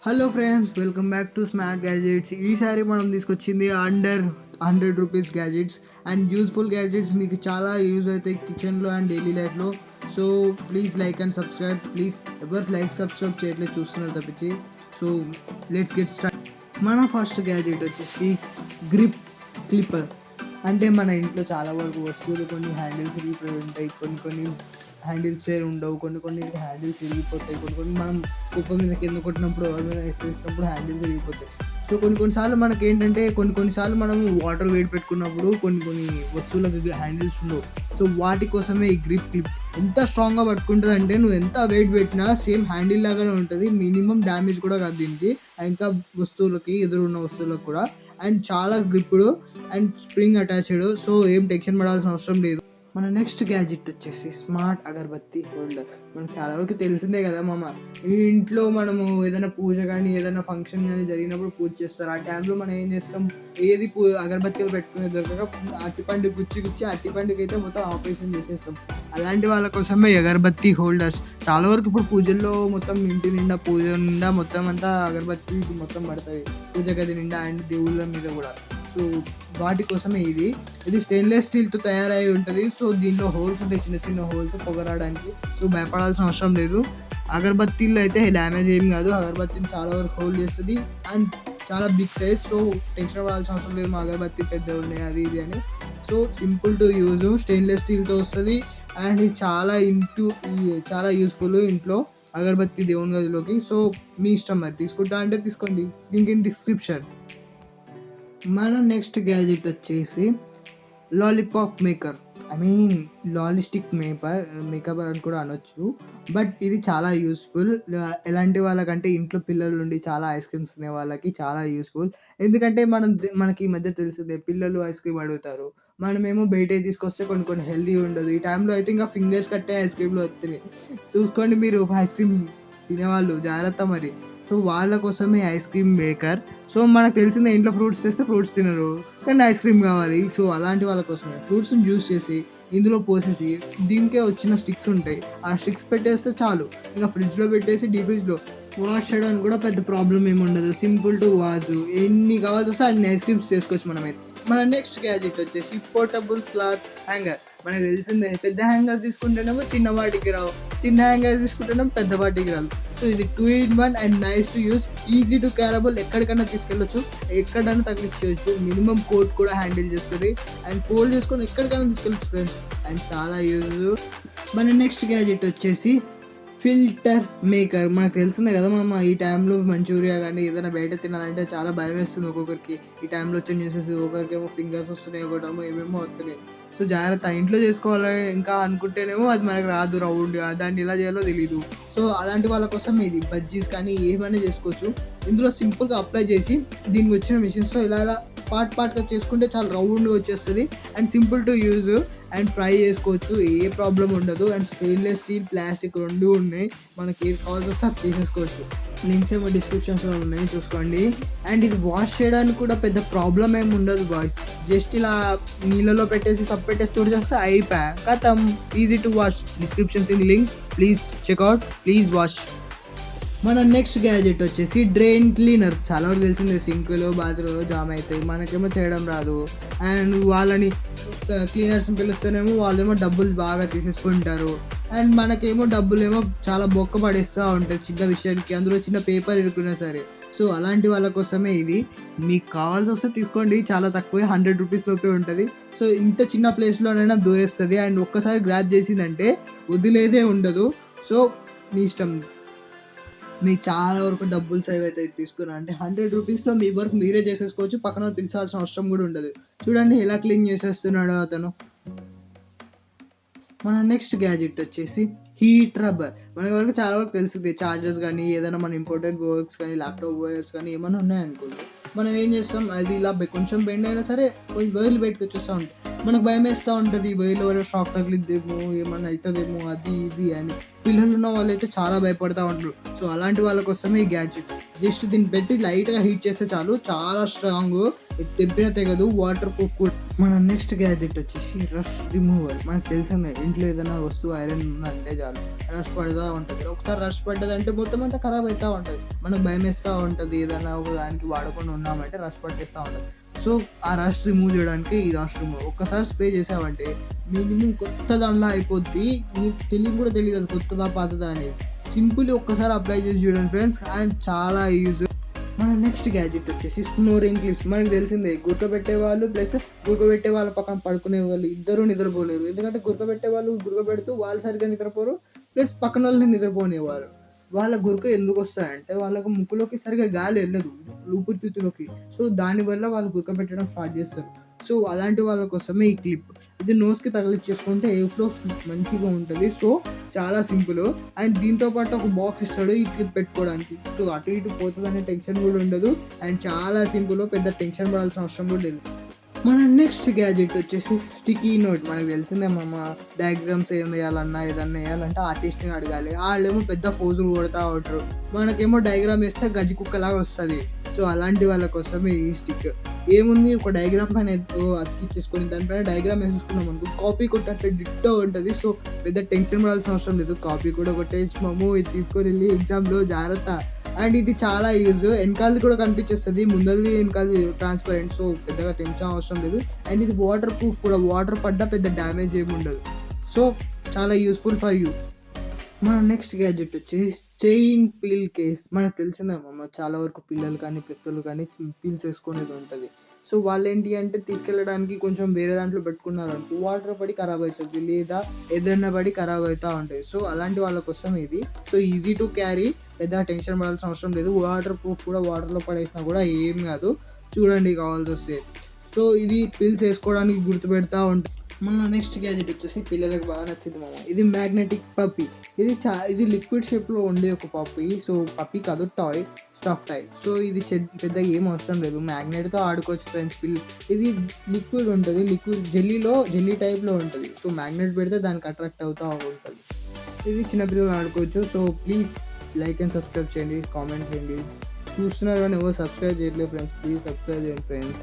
Hello friends, welcome back to smart gadgets. ఈసారి మనం తీసుకొచ్చింది under 100 rupees gadgets and useful gadgets. మీకు చాలా యూజ్ అవుతాయి కిచెన్లో అండ్ డైలీ లైఫ్లో. So please like and subscribe. Please ఎవరు లైక్ సబ్స్క్రైబ్ చేయట్లేదు, చూస్తున్నారు తప్పించి. So let's get start. మన ఫస్ట్ గ్యాజెట్ వచ్చేసి గ్రిప్ క్లిప్పర్. అంటే మన ఇంట్లో చాలా వరకు వస్తువులు కొన్ని హ్యాండిల్స్ విరిగిపోయి ఉంటాయి, కొన్ని హ్యాండిల్స్ ఉండవు, కొన్ని హ్యాండిల్స్ విరిగిపోతాయి, కొన్ని మనం కుప్ప మీద కింద కొట్టినప్పుడు ఎవరి మీద వేసేసినప్పుడు హ్యాండిల్స్ విరిగిపోతాయి. సో కొన్నిసార్లు మనకి ఏంటంటే కొన్నిసార్లు మనం వాటర్ వేడి పెట్టుకున్నప్పుడు కొన్ని వస్తువులకు హ్యాండిల్స్ ఉండవు. సో వాటి కోసమే ఈ గ్రిప్ క్లిప్ ఎంత స్ట్రాంగ్గా పట్టుకుంటుంది అంటే నువ్వు ఎంత వెయిట్ పెట్టినా సేమ్ హ్యాండిల్ లాగానే ఉంటుంది. మినిమం డ్యామేజ్ కూడా కాదు దీనికి. ఇంకా వస్తువులకి ఎదురున్న వస్తువులకు కూడా. అండ్ చాలా gripped and spring attached. So ఏం టెన్షన్ పడాల్సిన అవసరం లేదు. మన నెక్స్ట్ గ్యాజెట్ వచ్చేసి స్మార్ట్ అగరబత్తి హోల్డర్. మనకు చాలా వరకు తెలిసిందే కదా మామ. ఈ ఇంట్లో మనము ఏదైనా పూజ కానీ ఏదైనా ఫంక్షన్ కానీ జరిగినప్పుడు పూజ చేస్తారు. ఆ టైంలో మనం ఏం చేస్తాం, ఏది అగరబత్తీలు పెట్టుకునే దొరకక అట్టిపండు గుచ్చి అట్టిపండుకి అయితే మొత్తం ఆపరేషన్ చేసేస్తాం. అలాంటి వాళ్ళ కోసమే అగరబత్తి హోల్డర్స్. చాలా వరకు ఇప్పుడు పూజల్లో మొత్తం ఇంటి నిండా పూజ నిండా మొత్తం అంతా అగరబత్తి మొత్తం పడుతుంది, పూజ గది నిండా అండ్ దేవుళ్ళ మీద కూడా. సో వాటి కోసమే ఇది స్టెయిన్లెస్ స్టీల్తో తయారై ఉంటుంది. సో దీనిలో హోల్స్ ఉంటాయి, చిన్న చిన్న హోల్స్ పొగరాడానికి. సో భయపడాల్సిన అవసరం లేదు. అగరబత్తీల్లో అయితే డ్యామేజ్ ఏమి కాదు. అగరబత్తిని చాలా వరకు హోల్డ్ చేస్తుంది అండ్ చాలా బిగ్ సైజ్. సో టెన్షన్ పడాల్సిన అవసరం లేదు, మా అగరబత్తి పెద్ద ఉన్నాయి అది ఇది అని. So simple to use, stainless స్టీల్తో వస్తుంది అండ్ ఇది చాలా యూస్ఫుల్ ఇంట్లో అగరబత్తి దేవుని గదిలోకి. సో మీ ఇష్టం, మరి తీసుకుంటా అంటే తీసుకోండి, లింక్ ఇన్ డిస్క్రిప్షన్. మన నెక్స్ట్ గ్యాజెట్ వచ్చేసి లాలీపాప్ మేకర్. లాలిస్టిక్ మేకప్ అని కూడా అనొచ్చు. బట్ ఇది చాలా యూస్ఫుల్. ఎలాంటి వాళ్ళకంటే ఇంట్లో పిల్లలు ఉండి చాలా ఐస్ క్రీమ్స్ తినే వాళ్ళకి చాలా యూస్ఫుల్. ఎందుకంటే మనకి ఈ మధ్య తెలిసిందే, పిల్లలు ఐస్ క్రీమ్ అడుగుతారు, మనమేమో బయట తీసుకొస్తే కొన్ని హెల్దీ ఉండదు. ఈ టైంలో అయితే ఇంకా ఫింగర్స్ కట్టే ఐస్ క్రీమ్లు వస్తున్నాయి. చూసుకోండి మీరు ఐస్ క్రీమ్ తినేవాళ్ళు, జాగ్రత్త మరి. సో వాళ్ళ కోసమే ఐస్ క్రీమ్ మేకర్. సో మనకు తెలిసిందే, ఇంట్లో ఫ్రూట్స్ తెస్తే ఫ్రూట్స్ తినరు కానీ ఐస్ క్రీమ్ కావాలి. సో అలాంటి వాళ్ళ కోసమే ఫ్రూట్స్ని జ్యూస్ చేసి ఇందులో పోసేసి దీనికే వచ్చిన స్టిక్స్ ఉంటాయి, ఆ స్టిక్స్ పెట్టేస్తే చాలు. ఇంకా ఫ్రిడ్జ్లో పెట్టేసి డీప్ ఫ్రిడ్జ్లో వాష్ చేయడానికి కూడా పెద్ద ప్రాబ్లం ఏమి ఉండదు. సింపుల్ టు వాష్, ఎన్ని కావాల్సి వస్తే అన్ని ఐస్ క్రీమ్స్ చేసుకోవచ్చు మనమైతే. మన నెక్స్ట్ గ్యాజెట్ వచ్చేసి పోర్టబుల్ క్లాత్ హ్యాంగర్. మనకు తెలిసిందే, పెద్ద హ్యాంగర్స్ తీసుకుంటేనేమో చిన్న వాటికి రావు, చిన్న హ్యాంగర్స్ తీసుకుంటేనేమో పెద్ద వాటికి రాదు. సో ఇది 2-in-1 and nice to use, easy to carryable. ఎక్కడికైనా తీసుకెళ్ళొచ్చు, ఎక్కడైనా తగిలించవచ్చు. మినిమం కోట్ కూడా హ్యాండిల్ చేస్తుంది అండ్ ఫోల్డ్ చేసుకొని ఎక్కడికైనా తీసుకెళ్ళచ్చు ఫ్రెండ్స్. అండ్ చాలా యూజ్. మన నెక్స్ట్ గ్యాజెట్ వచ్చేసి ఫిల్టర్ మేకర్. మనకు తెలిసిందే కదా మామ, ఈ టైంలో మంచూరియా కానీ ఏదైనా బయట తినాలంటే చాలా భయం వేస్తుంది ఒక్కొక్కరికి. ఈ టైంలో వచ్చే న్యూసెస్, ఒకరికేమో ఫింగర్స్ వస్తున్నాయి, ఒకటేమో ఏమేమో వస్తున్నాయి. సో జాగ్రత్త, ఇంట్లో చేసుకోవాలి ఇంకా అనుకుంటేనేమో అది మనకు రాదు రౌండ్గా, దాన్ని ఎలా చేయాలో తెలీదు. సో అలాంటి వాళ్ళ కోసం ఇది బజ్జీస్ కానీ ఏమైనా చేసుకోవచ్చు. ఇందులో సింపుల్గా అప్లై చేసి దీనికి వచ్చిన మిషన్స్తో ఇలా పార్ట్గా చేసుకుంటే చాలా రౌండ్గా వచ్చేస్తుంది and simple to use and fry చేసుకోవచ్చు, ఏ ప్రాబ్లం ఉండదు. అండ్ స్టెయిన్లెస్ స్టీల్, ప్లాస్టిక్ రెండు ఉన్నాయి, మనకి ఏది కావాల్సి వస్తే అది తీసేసుకోవచ్చు. లింక్స్ ఏమో డిస్క్రిప్షన్స్లో ఉన్నాయి, చూసుకోండి. అండ్ ఇది వాష్ చేయడానికి కూడా పెద్ద ప్రాబ్లం ఏమి ఉండదు బాయ్స్. జస్ట్ ఇలా నీళ్ళలో పెట్టేసి సబ్ పెట్టేసి తోడు చేస్తే అయిపోయా కథం, easy to wash. Descriptions in link, please check out, please wash. మన నెక్స్ట్ గ్యాజెట్ వచ్చేసి డ్రైన్ క్లీనర్. చాలా వరకు తెలిసిందే, సింకులో బాత్రూంలో జామ్ అవుతాయి, మనకేమో చేయడం రాదు. అండ్ వాళ్ళని క్లీనర్స్ని పిలుస్తేనేమో వాళ్ళేమో డబ్బులు బాగా తీసేసుకుంటారు అండ్ మనకేమో డబ్బులేమో చాలా బొక్క పడేస్తూ ఉంటాయి చిన్న విషయానికి, అందులో చిన్న పేపర్ ఇరుకున్నా సరే. సో అలాంటి వాళ్ళ కోసమే ఇది. మీకు కావాల్సి వస్తే తీసుకోండి, చాలా తక్కువే, 100 రూపీస్ లోపే ఉంటుంది. సో ఇంత చిన్న ప్లేస్లోనైనా దూరేస్తుంది అండ్ ఒక్కసారి గ్రాప్ చేసిందంటే వదిలేదే ఉండదు. సో మీ ఇష్టం, మీ చాలా వరకు డబ్బులు సేవ్ అవుతాయి తీసుకున్నా అంటే. 100 రూపీస్లో మీ వర్క్ మీరే చేసేసుకోవచ్చు, పక్కన పిలిచాల్సిన అవసరం కూడా ఉండదు. చూడండి ఎలా క్లీన్ చేసేస్తున్నాడో అతను. మన నెక్స్ట్ గ్యాజెట్ వచ్చేసి హీట్ రబ్బర్. మనకి వరకు చాలా వరకు తెలిసింది, చార్జర్స్ కానీ ఏదైనా మన ఇంపార్టెంట్ వర్క్స్ కానీ ల్యాప్టాప్ వైర్స్ కానీ ఏమైనా ఉన్నాయనుకోండి, మనం ఏం చేస్తాం, అది ఇలా కొంచెం బెండ్ అయినా సరే కొంచెం వైర్లు బయటకు వచ్చేస్తూ ఉంటాయి. మనకు భయం వేస్తూ ఉంటుంది, వైర్లు వల్ల షాక్ తగిలిద్దేమో, ఏమన్నా అవుతుందేమో అది ఇది అని. పిల్లలు ఉన్న వాళ్ళు అయితే చాలా భయపడుతూ ఉంటారు. సో అలాంటి వాళ్ళ కోసమే ఈ గ్యాడ్జెట్. జస్ట్ దీన్ని పెట్టి లైట్గా హీట్ చేస్తే చాలు, చాలా స్ట్రాంగ్ ఇది తెంపినా తెగదు, వాటర్ ప్రూఫ్ కూడా. మన నెక్స్ట్ గ్యాజెట్ వచ్చేసి రష్ రిమూవల్. మనకు తెలిసిందే, ఇంట్లో ఏదైనా వస్తువు ఐరన్ ఉందంటే చాలు రష్ పడుతూ ఉంటుంది. ఒకసారి రష్ పడ్డదంటే మొత్తం అంతా ఖరాబ్ అవుతూ ఉంటుంది, మనకు భయం వేస్తూ ఉంటుంది. ఏదైనా ఒక దానికి వాడకుండా ఉన్నామంటే రష్ పట్టేస్తూ ఉంటుంది. సో ఆ రష్ రిమూవ్ చేయడానికి ఈ రష్ రిమూవ్ ఒక్కసారి స్ప్రే చేసామంటే మినిమం కొత్త దానిలా అయిపోద్ది. నీకు కూడా తెలియదు అది కొత్తదా పాతదా అనేది. సింపుల్లీ ఒక్కసారి అప్లై చేసి చూడండి ఫ్రెండ్స్, అండ్ చాలా యూజ్. మన నెక్స్ట్ గ్యాజెట్ వచ్చేసి స్నోరింగ్ క్లిప్స్. మనకు తెలిసిందే, గురకబెట్టే వాళ్ళు ప్లస్ గురకబెట్టే వాళ్ళ పక్కన పడుకునే వాళ్ళు ఇద్దరు నిద్రపోలేరు. ఎందుకంటే గురకబెట్టే వాళ్ళు గురకబెడుతూ వాళ్ళు సరిగ్గా నిద్రపోరు, ప్లస్ పక్కన వాళ్ళని నిద్రపోనేవారు. వాళ్ళ గురక ఎందుకు వస్తాయంటే వాళ్ళకు ముక్కులోకి సరిగా గాలి వెళ్ళదు, ఊపిరితిత్తులోకి. సో దానివల్ల వాళ్ళు గురక పెట్టడం స్టార్ట్ చేస్తారు. సో అలాంటి వాళ్ళ కోసమే ఈ క్లిప్. ఇది నోస్కి తగిలిచ్చేసుకుంటే ఎయిర్ ఫ్లో మంచిగా ఉంటుంది. సో చాలా సింపుల్. అండ్ దీంతో పాటు ఒక బాక్స్ ఇస్తాడు ఈ క్లిప్ పెట్టుకోవడానికి. సో అటు ఇటు పోతుందనే టెన్షన్ కూడా ఉండదు. అండ్ చాలా సింపుల్, పెద్ద టెన్షన్ పడాల్సిన అవసరం కూడా లేదు. మన నెక్స్ట్ గ్యాజెట్ వచ్చేసి స్టిక్కీ నోట్. మనకు తెలిసిందే, మన డయాగ్రామ్స్ ఏం వేయాలన్నా ఏదన్నా వేయాలంటే ఆర్టిస్ట్ని అడగాలి. వాళ్ళేమో పెద్ద ఫోజులు కొడతా ఉంటారు, మనకేమో డయాగ్రామ్ వేస్తే గజ్జి కుక్కలాగా వస్తుంది. సో అలాంటి వాళ్ళ కోసమే ఈ స్టిక్. ఏముంది, ఒక డయాగ్రామ్ పైన అతికిచ్చేసుకొని దానిపైన డయాగ్రామ్ వేసుకున్నాం అనుకో, కాపీ కొట్టే డిట్టో ఉంటుంది. సో పెద్ద టెన్షన్ పడాల్సిన అవసరం లేదు, కాపీ కూడా కొట్టేసి మాము ఇది తీసుకొని వెళ్ళి ఎగ్జామ్లో జాగ్రత్త. అండ్ ఇది చాలా యూజ్. వెనకాలది కూడా కనిపించేస్తుంది, ముందరిది వెనకాలది ట్రాన్స్పరెంట్. సో పెద్దగా టెన్షన్ అవసరం లేదు. అండ్ ఇది వాటర్ ప్రూఫ్ కూడా, వాటర్ పడ్డా పెద్ద డ్యామేజ్ ఏమి ఉండదు. సో చాలా యూస్ఫుల్ ఫర్ యూ. మన నెక్స్ట్ గ్యాజెట్ వచ్చేసి చైన్ పీల్ కేస్. మనకు తెలిసిందేమో చాలా వరకు పిల్లలు కానీ పెద్దలు కానీ పీల్స్ వేసుకునేది ఉంటుంది. సో వాళ్ళు ఏంటి అంటే తీసుకెళ్ళడానికి కొంచెం వేరే దాంట్లో పెట్టుకున్నారు అనుకో, వాటర్ పడి ఖరాబ్ అవుతుంది, లేదా ఏదైనా పడి ఖరాబ్ అవుతూ ఉంటాయి. సో అలాంటి వాళ్ళ కోసం ఇది. సో ఈజీ టు క్యారీ, పెద్ద టెన్షన్ పడాల్సిన అవసరం లేదు. వాటర్ ప్రూఫ్ కూడా, వాటర్లో పడేసినా కూడా ఏం కాదు. చూడండి కావాల్సి వస్తే. సో ఇది పిల్స్ వేసుకోవడానికి గుర్తుపెడతా ఉంటుంది. మన నెక్స్ట్ గ్యాజెట్ వచ్చేసి పిల్లలకు బాగా నచ్చింది మామ. ఇది మ్యాగ్నెటిక్ పప్పీ. ఇది లిక్విడ్ షేప్లో ఉండే ఒక పప్పీ. సో పప్పీ కాదు, టాయ్, స్టఫ్ టాయ్. సో ఇది పెద్దగా ఏం అవసరం లేదు, మ్యాగ్నెట్తో ఆడుకోవచ్చు ఫ్రెండ్స్. ఇది లిక్విడ్ ఉంటుంది, జెల్లీ టైప్లో ఉంటుంది. సో మ్యాగ్నెట్ పెడితే దానికి అట్రాక్ట్ అవుతూ ఉంటుంది. ఇది చిన్నపిల్లలు ఆడుకోవచ్చు. So please like and subscribe చేయండి, కామెంట్ చేయండి. చూస్తున్నారు కానీ ఎవరు సబ్స్క్రైబ్ చేయట్లేదు ఫ్రెండ్స్, ప్లీజ్ సబ్స్క్రైబ్ చేయండి ఫ్రెండ్స్.